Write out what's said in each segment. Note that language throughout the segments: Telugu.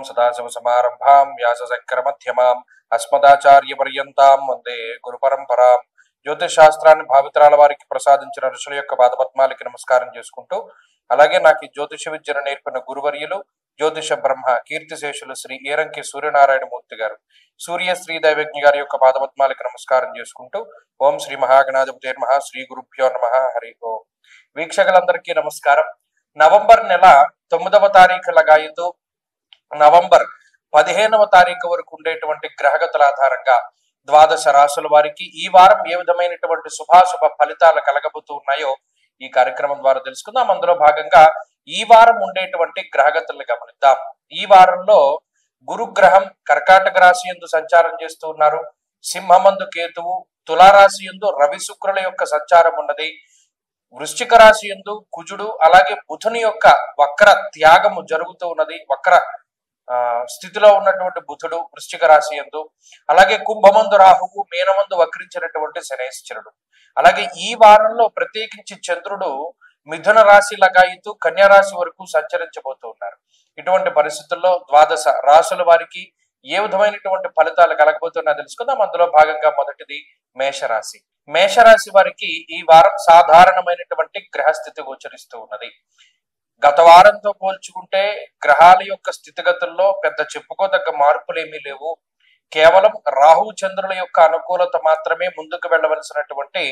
సదాశివసమారంభాం వ్యాసశంకరమధ్యమాం అస్మదాచార్యపర్యంతాం వందే గురుపరంపరాం. జ్యోతిష్ శాస్త్రాన్ని భావితరాల వారికి ప్రసాదించిన ఋషుల యొక్క పాదపద్మాలకి నమస్కారం చేసుకుంటూ, అలాగే నాకు ఈ జ్యోతిష విద్యను నేర్పిన గురువర్యులు జ్యోతిష బ్రహ్మ కీర్తిశేషులు శ్రీ ఏరంకి సూర్యనారాయణమూర్తి గారు, సూర్య శ్రీ దైవజ్ఞ గారి యొక్క పాదపద్మాలకి నమస్కారం చేసుకుంటూ, ఓం శ్రీ మహాగణాధిపతిర్మహా శ్రీ గురుభ్యో నమః. హరి ఓం. వీక్షకులందరికీ నమస్కారం. నవంబర్ నెల 9వ తారీఖు లగాయతు నవంబర్ 15వ తారీఖు వరకు ఉండేటువంటి గ్రహగతుల ఆధారంగా ద్వాదశ రాశుల వారికి ఈ వారం ఏ విధమైనటువంటి శుభాశుభ ఫలితాలు కలగబోతూ ఉన్నాయో ఈ కార్యక్రమం ద్వారా తెలుసుకుందాం. అందులో భాగంగా ఈ వారం ఉండేటువంటి గ్రహగతులను గమనిద్దాం. ఈ వారంలో గురుగ్రహం కర్కాటక రాశి యందు సంచారం చేస్తూ ఉన్నారు. సింహమందు కేతువు, తులారాశి యందు రవి శుక్రుల యొక్క సంచారం ఉన్నది. వృశ్చిక రాశి యందు కుజుడు, అలాగే బుధుని యొక్క వక్ర త్యాగము జరుగుతూ ఉన్నది. వక్ర స్థితిలో ఉన్నటువంటి బుధుడు వృశ్చిక రాశి యందు, అలాగే కుంభమందు రాహువు, మీనమందు వక్రించినటువంటి శనేశ్వరుడు. అలాగే ఈ వారంలో ప్రత్యేకించి చంద్రుడు మిథున రాశి లగాయితూ కన్యా రాశి వరకు సంచరించబోతూ ఉన్నారు. ఇటువంటి పరిస్థితుల్లో ద్వాదశ రాశుల వారికి ఏ విధమైనటువంటి ఫలితాలు కలగబోతున్నా తెలుసుకుందాం. అందులో భాగంగా మొదటిది మేషరాశి. మేషరాశి వారికి ఈ వారం సాధారణమైనటువంటి గ్రహస్థితి గోచరిస్తూ ఉన్నది. గత వారంతో పోల్చుకుంటే గ్రహాల యొక్క స్థితిగతుల్లో పెద్ద చెప్పుకోదగ్గ మార్పులు ఏమీ లేవు. కేవలం రాహు చంద్రుల యొక్క అనుకూలత మాత్రమే ముందుకు వెళ్ళవలసినటువంటి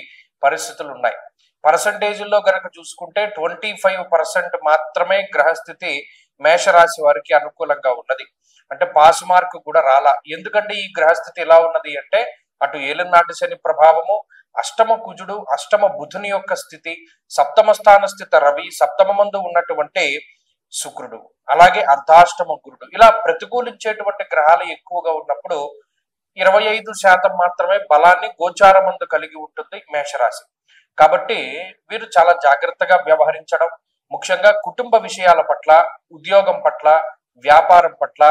పరిస్థితులు ఉన్నాయి. పర్సంటేజ్లో గనక చూసుకుంటే 25% మాత్రమే గ్రహస్థితి మేషరాశి వారికి అనుకూలంగా ఉన్నది. అంటే పాస్ మార్క్ కూడా రాలా. ఎందుకంటే ఈ గ్రహస్థితి ఎలా ఉన్నది అంటే, అటు ఏలినాటి శని ప్రభావము, అష్టమ కుజుడు, అష్టమ బుధుని యొక్క స్థితి, సప్తమ స్థాన స్థిత రవి, సప్తమ మందు ఉన్నటువంటి శుక్రుడు, అలాగే అర్ధాష్టమ గురుడు, ఇలా ప్రతికూలించేటువంటి గ్రహాలు ఎక్కువగా ఉన్నప్పుడు 25% మాత్రమే బలాన్ని గోచారమందు కలిగి ఉంటుంది మేషరాశి. కాబట్టి వీరు చాలా జాగ్రత్తగా వ్యవహరించడం, ముఖ్యంగా కుటుంబ విషయాల పట్ల, ఉద్యోగం పట్ల, వ్యాపారం పట్ల,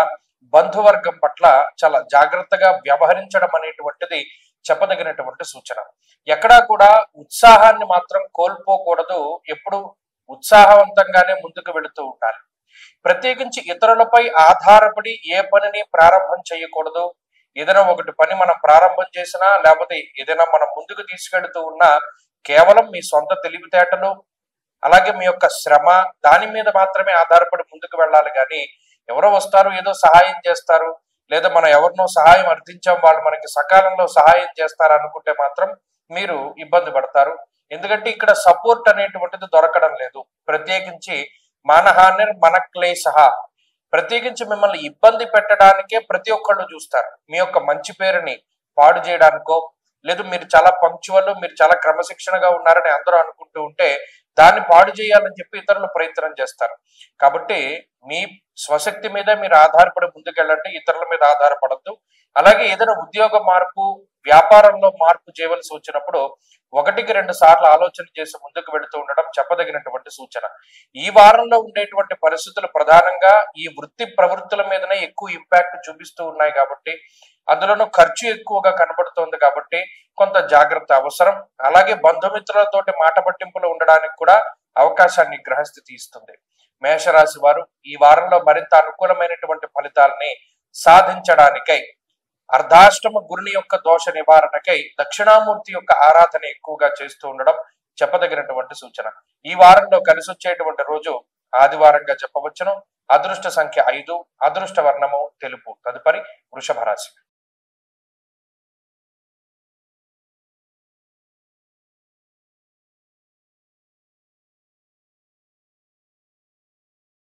బంధువర్గం పట్ల చాలా జాగ్రత్తగా వ్యవహరించడం అనేటువంటిది చెప్పదగినటువంటి సూచన. ఎక్కడా కూడా ఉత్సాహాన్ని మాత్రం కోల్పోకూడదు. ఎప్పుడు ఉత్సాహవంతంగానే ముందుకు వెళుతూ ఉండాలి. ప్రత్యేకించి ఇతరులపై ఆధారపడి ఏ పనిని ప్రారంభం చేయకూడదు. ఏదైనా ఒకటి పని మనం ప్రారంభం చేసినా, లేకపోతే ఏదైనా మనం ముందుకు తీసుకెళ్తూ ఉన్నా, కేవలం మీ సొంత తెలివితేటలు, అలాగే మీ యొక్క శ్రమ, దాని మీద మాత్రమే ఆధారపడి ముందుకు వెళ్ళాలి. కానీ ఎవరో వస్తారు, ఏదో సహాయం చేస్తారు, లేదా మనం ఎవరినో సహాయం అర్థించాం, వాళ్ళు మనకి సకాలంలో సహాయం చేస్తారు అనుకుంటే మాత్రం మీరు ఇబ్బంది పడతారు. ఎందుకంటే ఇక్కడ సపోర్ట్ అనేటువంటిది దొరకడం లేదు. ప్రత్యేకించి మానహానిర్ మనక్లేశ, ప్రత్యేకించి మిమ్మల్ని ఇబ్బంది పెట్టడానికే ప్రతి ఒక్కళ్ళు చూస్తారు. మీ యొక్క మంచి పేరుని పాడు చేయడానికో, లేదు మీరు చాలా పంక్చువల్, మీరు చాలా క్రమశిక్షణగా ఉన్నారని అందరూ అనుకుంటూ ఉంటే దాన్ని పాడు చేయాలని చెప్పి ఇతరులు ప్రయత్నం చేస్తారు. కాబట్టి మీ స్వశక్తి మీద మీరు ఆధారపడి ముందుకెళ్ళండి, ఇతరుల మీద ఆధారపడద్దు. అలాగే ఏదైనా ఉద్యోగ మార్పు, వ్యాపారంలో మార్పు చేయవలసి వచ్చినప్పుడు 1-2 సార్లు ఆలోచన చేసి ముందుకు వెళుతూ ఉండడం చెప్పదగినటువంటి సూచన. ఈ వారంలో ఉండేటువంటి పరిస్థితులు ప్రధానంగా ఈ వృత్తి ప్రవృత్తుల మీదనే ఎక్కువ ఇంపాక్ట్ చూపిస్తూ ఉన్నాయి. కాబట్టి అందులోనూ ఖర్చు ఎక్కువగా కనబడుతోంది. కాబట్టి కొంత జాగ్రత్త అవసరం. అలాగే బంధుమిత్రులతోటి మాట పట్టింపులు ఉండడానికి కూడా అవకాశాన్ని గ్రహస్థితి ఇస్తుంది. మేషరాశి వారు ఈ వారంలో మరింత అనుకూలమైనటువంటి ఫలితాలని సాధించడానికై అర్ధాష్టమ గురుని యొక్క దోష నివారణకై దక్షిణామూర్తి యొక్క ఆరాధన ఎక్కువగా చేస్తూ ఉండడం చెప్పదగినటువంటి సూచన. ఈ వారంలో కలిసి వచ్చేటువంటి రోజు ఆదివారంగా చెప్పవచ్చును. అదృష్ట సంఖ్య 5, అదృష్ట వర్ణము తెలుపు. తదుపరి వృషభ రాశి.